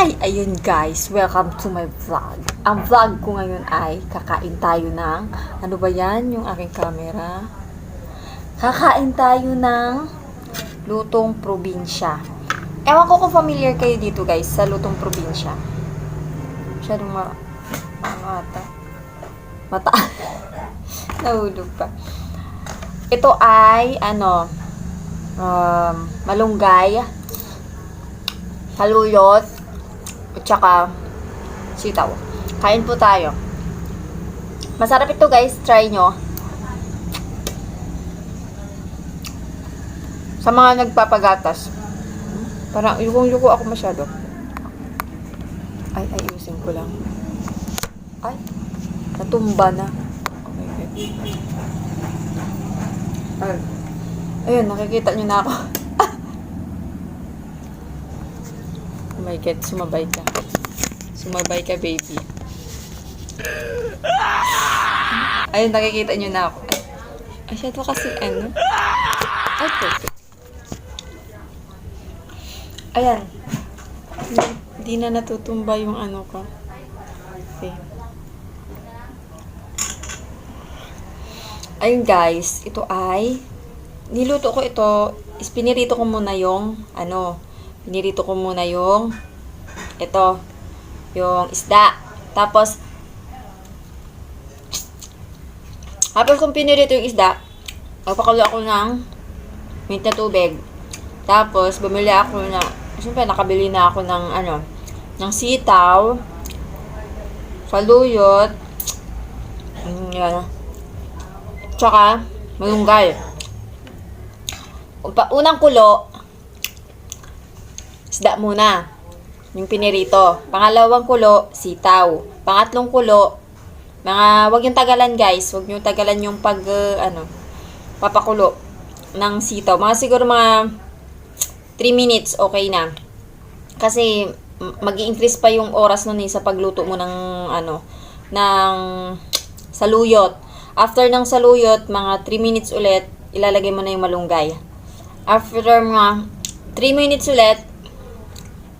Ayun guys, welcome to my vlog. Ang vlog ko ngayon ay kakain tayo ng, ano ba yan, yung aking camera? Kakain tayo ng lutong probinsya. Ewan ko kung familiar kayo dito guys, sa lutong probinsya. Masyadong mata. Nahulog pa. Ito ay, malunggay, haluyot, at saka sitaw. Kain po tayo. Masarap ito guys, try nyo. Sa mga nagpapagatas. Parang yukong-yuko ako masyado. Ay, ayusin ko lang. Ay, natumba na. Okay. Ayun, nakikita nyo na ako. Oh my God, sumabay ka. Sumabay ka, baby. Ayun, nakikita nyo na ako. Ay, siya to kasi, Ay, perfect. Ayan. Hindi na natutumba yung ano ko. Okay. Ayun, guys. Ito ay, niluto ko ito. Pinirito ko muna yung, pinirito ko muna yung yung isda. Tapos kung pinirito yung isda, magpakulo ako ng mint na tubig. Tapos bumili ako siyempre nakabili na ako ng ng sitaw, saluyot, yan, tsaka malunggay. Unang kulo, isda muna, yung pinirito. Pangalawang kulo, sitaw. Pangatlong kulo, wag yung tagalan guys. Wag yung tagalan yung papakulo ng sitaw. Siguro mga 3 minutes, okay na. Kasi, mag-i-increase pa yung oras nun sa pagluto mo ng saluyot. After ng saluyot, mga 3 minutes ulit, ilalagay mo na yung malunggay. After mga 3 minutes ulit,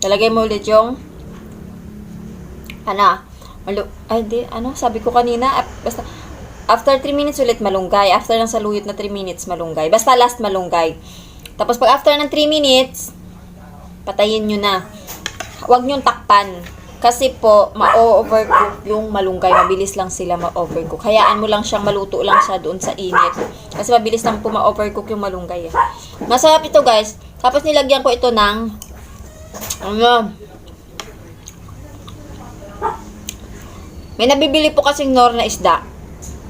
lalagay mo ulit yung sabi ko kanina, basta after 3 minutes ulit malunggay. After ng saluyot na 3 minutes malunggay. Basta last malunggay. Tapos pag after ng 3 minutes, patayin nyo na. Huwag nyo takpan. Kasi po, ma-overcook yung malunggay. Mabilis lang sila ma-overcook. Hayaan mo lang siyang maluto lang siya doon sa init. Kasi mabilis lang po ma-overcook yung malunggay. Masarap ito guys. Tapos nilagyan ko ito ng may nabibili po kasing nor na isda.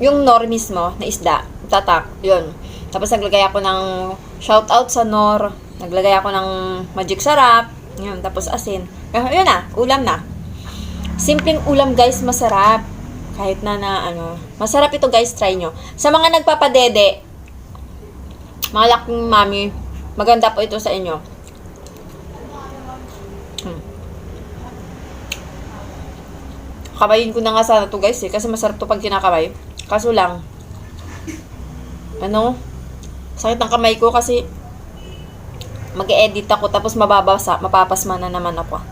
Yung nor mismo na isda. Tatak. Yun. Tapos naglagay ako ng shoutout sa nor. Naglagay ako ng magic sarap. Yun. Tapos asin. Yun na. Ulam na. Simpleng ulam guys. Masarap. Kahit masarap ito guys. Try nyo. Sa mga nagpapadede, mga laking mami, maganda po ito sa inyo. Kabayin ko na nga sana to guys kasi masarap to pag kinakabay. Kaso lang, sakit ng kamay ko kasi mag-e-edit ako tapos mapapasma na naman ako.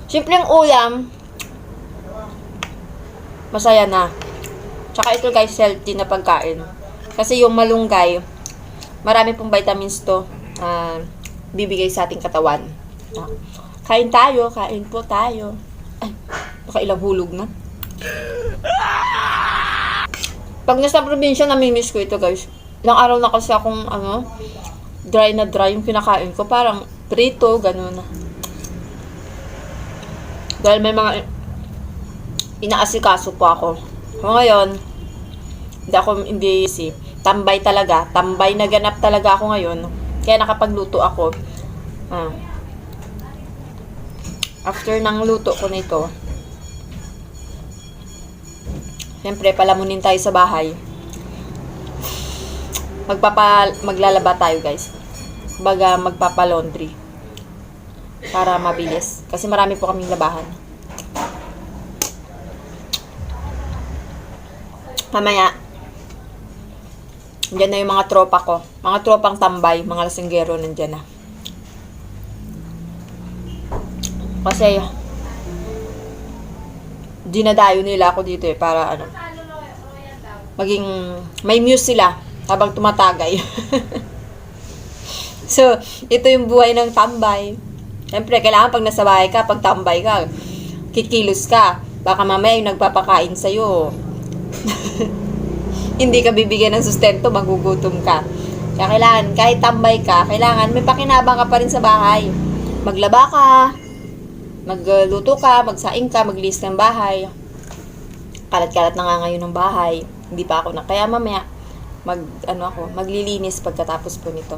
Simpleng ulam, masaya na. Tsaka ito guys, healthy na pagkain. Kasi yung malunggay, marami pong vitamins to bibigay sa ating katawan. Kain po tayo. Ay, baka ilang hulog na. Pag nasa probinsya, namimiss ko ito guys. Ilang araw na kasi akong dry na dry yung kinakain ko. Parang prito, ganun. Dahil may mga inaasikaso po ako. So ngayon, hindi tambay talaga. Tambay na ganap talaga ako ngayon. Kaya nakapagluto ako. After ng luto ko nito, siyempre palamunin tayo sa bahay. Maglalaba tayo guys. Baga magpapa-laundry. Para mabilis. Kasi marami po kaming labahan. Mamaya, Diyan na yung mga tropa ko. Mga tropang tambay, mga lasinggero nandyan na. Kasi, dinadayo nila ako dito para ano, maging may muse sila habang tumatagay. So, ito yung buhay ng tambay. Siyempre, kailangan pag nasa bahay ka, pag tambay ka, kikilos ka. Baka mamaya yung nagpapakain sa'yo. Hindi ka bibigyan ng sustento, magugutom ka. Kaya kailangan, kahit tambay ka, kailangan may pakinabang ka pa rin sa bahay. Maglaba ka, magluto ka, magsaing ka, maglinis ng bahay. Kalat-kalat na nga ngayon ng bahay. Hindi pa ako na. Kaya mamaya, maglilinis pagkatapos po nito.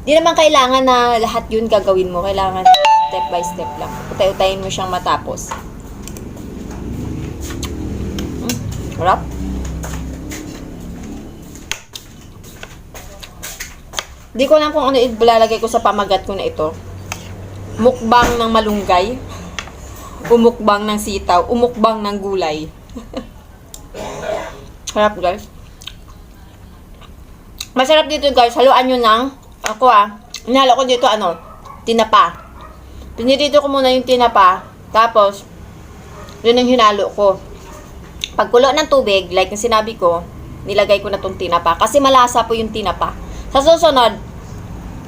Di naman kailangan na lahat yun gagawin mo. Kailangan step by step lang. Utay-utayin mo siyang matapos. Harap. Di ko alam kung ano ilalagay ko sa pamagat ko na ito. Mukbang ng malunggay. Umukbang ng sitaw. Umukbang ng gulay. Harap, guys. Masarap dito, guys. Haluan nyo ng inalo ko dito, tinapa. Pinirito ko muna yung tinapa. Tapos, yun ang hinalo ko. Pagkulo ng tubig, like yung sinabi ko, nilagay ko na tong tinapa. Kasi malasa po yung tinapa. Sa susunod,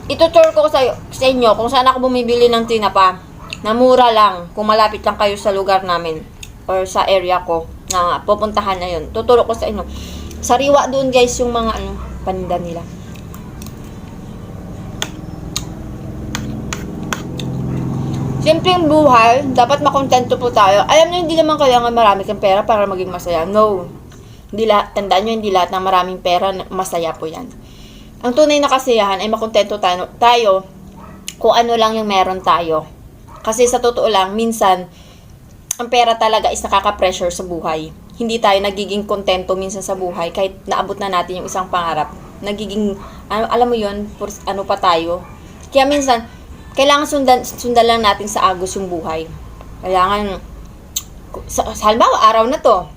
itutur ko sa inyo kung saan ako bumibili ng tinapa. Na mura lang, kung malapit lang kayo sa lugar namin. Or sa area ko, na pupuntahan na yun. Tuturo ko sa inyo. Sariwa doon, guys, yung mga paninda nila. Siyempre yung buhay, dapat makontento po tayo. Alam nyo, hindi naman kailangan marami kang pera para maging masaya. No. Tandaan nyo, hindi lahat ng maraming pera, masaya po yan. Ang tunay na kasiyahan ay makontento tayo kung ano lang yung meron tayo. Kasi sa totoo lang, minsan, ang pera talaga is nakaka-pressure sa buhay. Hindi tayo nagiging kontento minsan sa buhay kahit naabot na natin yung isang pangarap. Nagiging, alam mo yun, pa tayo. Kaya minsan, kailangan sundan lang natin sa agos yung buhay. Kailangan, halimbawa, araw na to,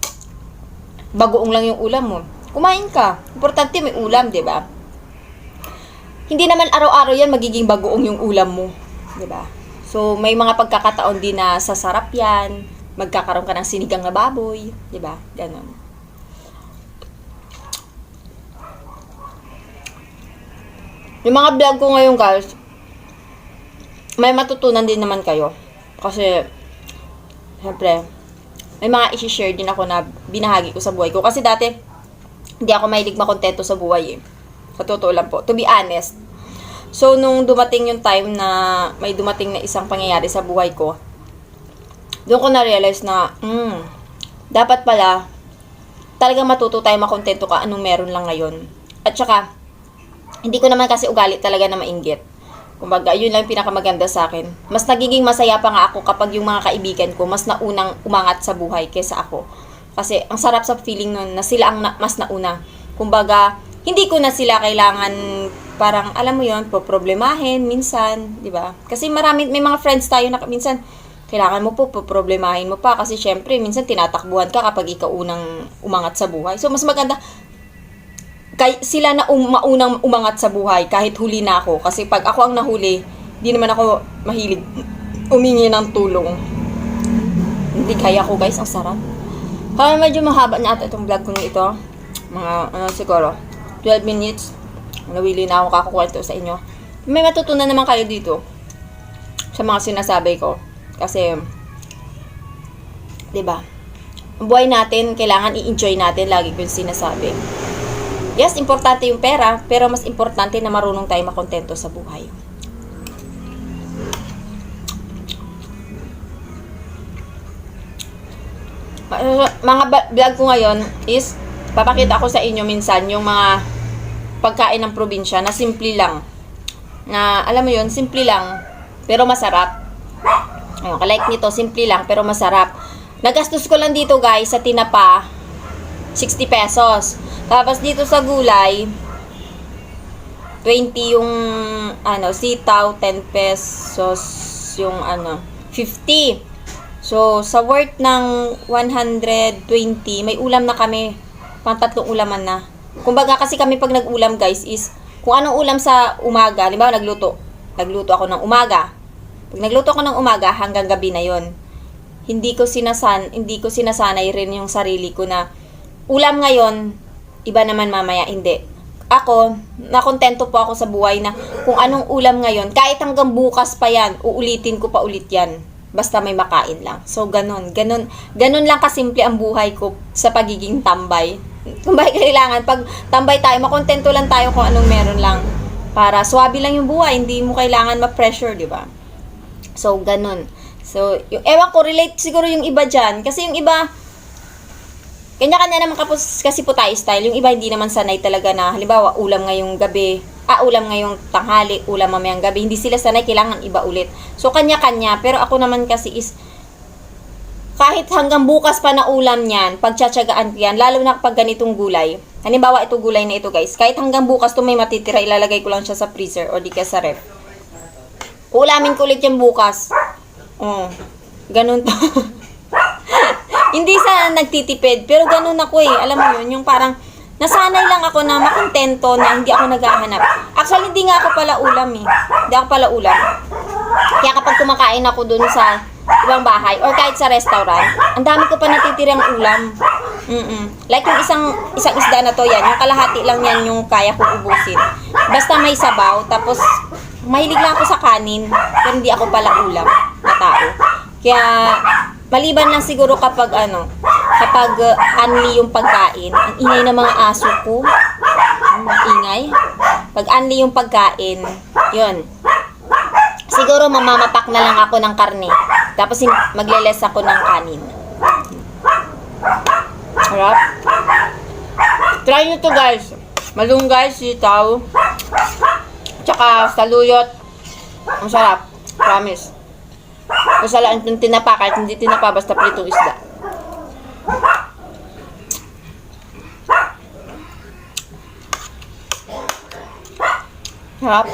bagoong lang yung ulam mo. Kumain ka. Importante may ulam, di ba? Hindi naman araw-araw yan magiging bagoong yung ulam mo. Di ba? So, may mga pagkakataon din na sasarap yan. Magkakaroon ka ng sinigang na baboy. Di ba? Ganon. Yung mga vlog ko ngayon, guys, may matutunan din naman kayo. Kasi, syempre, may mga isi-share din ako na binahagi ko sa buhay ko. Kasi dati, hindi ako mahilig makontento sa buhay eh. Sa totoo lang po. To be honest. So, nung dumating yung time na may dumating na isang pangyayari sa buhay ko, doon ko na-realize na, dapat pala, talagang matuto tayo makontento ka anong meron lang ngayon. At saka, hindi ko naman kasi ugali talaga na mainggit. Kumbaga, yun lang yung pinakamaganda sa akin. Mas nagiging masaya pa nga ako kapag yung mga kaibigan ko mas naunang umangat sa buhay kaysa ako. Kasi ang sarap sa feeling nun na sila ang mas nauna. Kumbaga, hindi ko na sila kailangan parang, alam mo yun, problemahin minsan, di ba? Kasi may mga friends tayo na minsan, kailangan mo problemahin mo pa. Kasi syempre, minsan tinatakbuhan ka kapag ikaw unang umangat sa buhay. So, mas maganda, sila na maunang umangat sa buhay kahit huli na ako. Kasi pag ako ang nahuli, di naman ako mahilig umingi ng tulong. Hindi kaya ko, guys. Ang sarap. Kaya medyo mahaba na ata itong vlog ko ito. Mga, siguro, 12 minutes. Nawili na ako kakukwento sa inyo. May matutunan naman kayo dito sa mga sinasabi ko. Kasi, diba? Ang buhay natin, kailangan i-enjoy natin lagi ko yung sinasabi. Yes, importante yung pera, pero mas importante na marunong tayo makontento sa buhay. Mga vlog ko ngayon is, papakita ko sa inyo minsan yung mga pagkain ng probinsya na simple lang. Na, alam mo yun, simple lang, pero masarap. Ayun, kalike nito, simple lang, pero masarap. Nagastos ko lang dito, guys, sa tinapa, 60 pesos. Tapos dito sa gulay, 20 yung sitaw, 10 pesos yung 50. So, sa worth ng 120, may ulam na kami. Pang 3 ulaman na. Kumbaga kasi kami pag nag-ulam, guys, is kung anong ulam sa umaga, halimbawa nagluto ako ng umaga. Pag nagluto ko ng umaga, hanggang gabi na yon. Hindi ko sinasanay rin yung sarili ko na ulam ngayon, iba naman mamaya, hindi. Ako, nakontento po ako sa buhay na kung anong ulam ngayon, kahit hanggang bukas pa yan, uulitin ko pa ulit yan. Basta may makain lang. So, ganun lang kasimple ang buhay ko sa pagiging tambay. Tambay kailangan, pag tambay tayo, makontento lang tayo kung anong meron lang. Para swabe lang yung buhay, hindi mo kailangan ma-pressure, di ba? So, ganun. So, yung ewan ko, relate siguro yung iba dyan. Kasi yung iba, kanya-kanya naman kasi po tayo style. Yung iba hindi naman sanay talaga na, halimbawa, ulam ngayong gabi, ulam ngayong tanghali, ulam mamayang gabi. Hindi sila sanay, kailangan iba ulit. So, kanya-kanya. Pero ako naman kasi is, kahit hanggang bukas pa na ulam niyan, pagtsatsagaan ko yan, lalo na kapag ganitong gulay. Halimbawa, ito gulay na ito, guys. Kahit hanggang bukas to may matitira, ilalagay ko lang siya sa freezer o di kaya sa ref. Ulamin ko ulit yan bukas. Ganun to. Hindi sa nagtitipid, pero ganun ako eh. Alam mo yun, yung parang nasanay lang ako na makontento na hindi ako naghahanap. Actually, hindi nga ako pala ulam eh. Hindi ako pala ulam. Kaya kapag kumakain ako dun sa ibang bahay or kahit sa restaurant, ang dami ko pa natitirang ulam. Like yung isang isda na to yan, yung kalahati lang yan yung kaya kong ubusin. Basta may sabaw, tapos mahilig lang ako sa kanin, pero hindi ako pala ulam na tao. Kaya, maliban lang siguro kapag unli yung pagkain, ang ingay ng mga aso ko, ingay. Pag unli yung pagkain, yun. Siguro mamamapak na lang ako ng karne, tapos magleles ako ng kanin. Harap. Try nyo to guys. Malunggay, sitaw, tsaka saluyot. Ang sarap. Promise. Masalaan itong tinapa, kahit hindi tinapa, basta pritong isda. Sarap.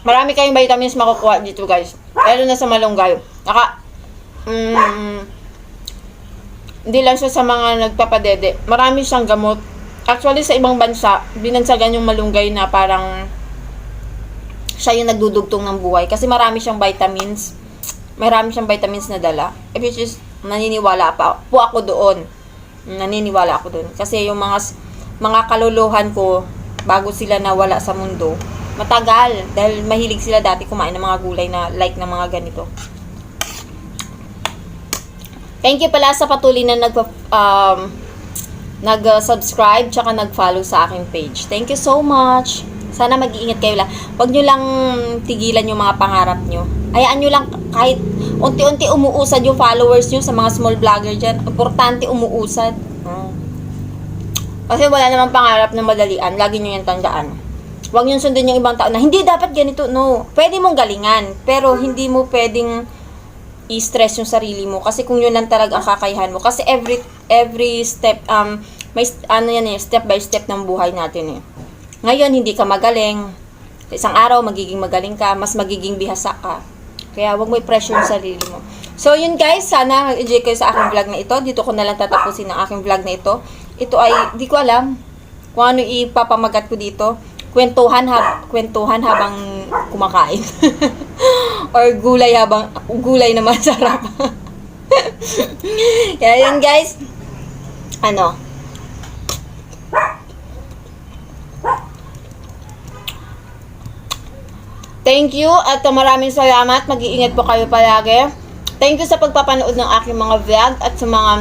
Marami kayong vitamins makukuha dito guys. Lalo na sa malunggay. Hindi lang siya sa mga nagpapadede. Marami siyang gamot. Actually, sa ibang bansa, binansagan yung malunggay na parang siya yung nagdudugtong ng buhay. Kasi marami siyang vitamins. Marami siyang vitamins na dala. Which is, naniniwala pa po ako doon. Naniniwala ako doon. Kasi yung mga kaluluhan ko, bago sila nawala sa mundo, matagal. Dahil mahilig sila dati kumain ng mga gulay na like ng mga ganito. Thank you pala sa patuloy na nag-subscribe tsaka nag-follow sa aking page. Thank you so much. Sana mag-iingat kayo lang. Huwag nyo lang tigilan yung mga pangarap nyo. Hayaan nyo lang kahit unti-unti umuusad yung followers nyo sa mga small vlogger dyan. Importante umuusad. Kasi wala namang pangarap na madalian. Lagi nyo yung tandaan. Huwag nyo sundin yung ibang tao na hindi dapat ganito. No. Pwede mong galingan. Pero hindi mo pwedeng i-stress yung sarili mo. Kasi kung yun lang talaga ang kakayahan mo. Kasi every step, may step by step ng buhay natin eh. Ngayon, hindi ka magaling. Sa isang araw, magiging magaling ka. Mas magiging bihasa ka. Kaya, huwag mo i-pressure yung sarili mo. So, yun guys. Sana mag-enjoy kayo sa aking vlog na ito. Dito ko na lang tatapusin ang aking vlog na ito. Ito ay, di ko alam kung ano ipapamagat ko dito. Kwentuhan habang kumakain. Or gulay na masarap. Kaya yun guys. Thank you at maraming salamat. Mag-iingat po kayo palagi. Thank you sa pagpapanood ng aking mga vlog at sa mga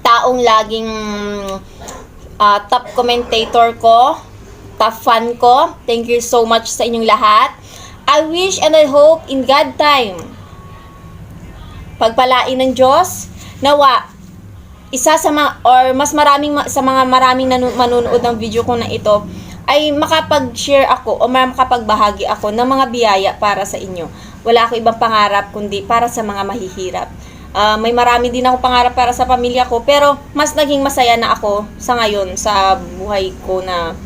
taong laging top commentator ko, top fan ko. Thank you so much sa inyong lahat. I wish and I hope in God time, pagpalain ng Diyos, nawa, isa sa mga, or mas maraming, sa mga maraming manunood ng video ko na ito, ay makapag-share ako o makapagbahagi ako ng mga biyaya para sa inyo. Wala ako ibang pangarap kundi para sa mga mahihirap. May marami din ako pangarap para sa pamilya ko, pero mas naging masaya na ako sa ngayon sa buhay ko na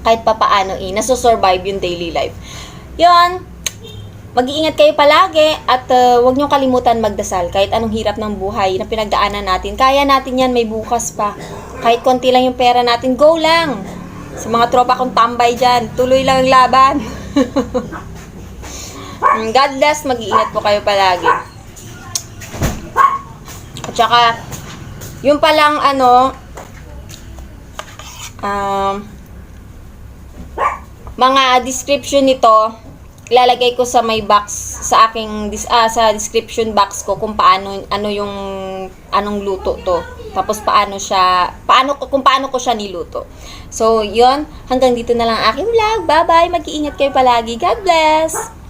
kahit papaano nasosurvive yung daily life. Yun. Mag-iingat kayo palagi at huwag niyong kalimutan magdasal. Kahit anong hirap ng buhay na pinagdaanan natin, kaya natin yan, may bukas pa. Kahit konti lang yung pera natin, go lang! Sa mga tropa kong tambay dyan, tuloy lang ang laban. God bless, mag-iingat po kayo palagi. At saka, yung palang mga description nito, ilalagay ko sa may box sa aking sa description box ko kung paano anong luto to. Tapos kung paano ko siya niluto. So, 'yon, hanggang dito na lang aking vlog. Bye-bye. Mag-iingat kayo palagi. God bless.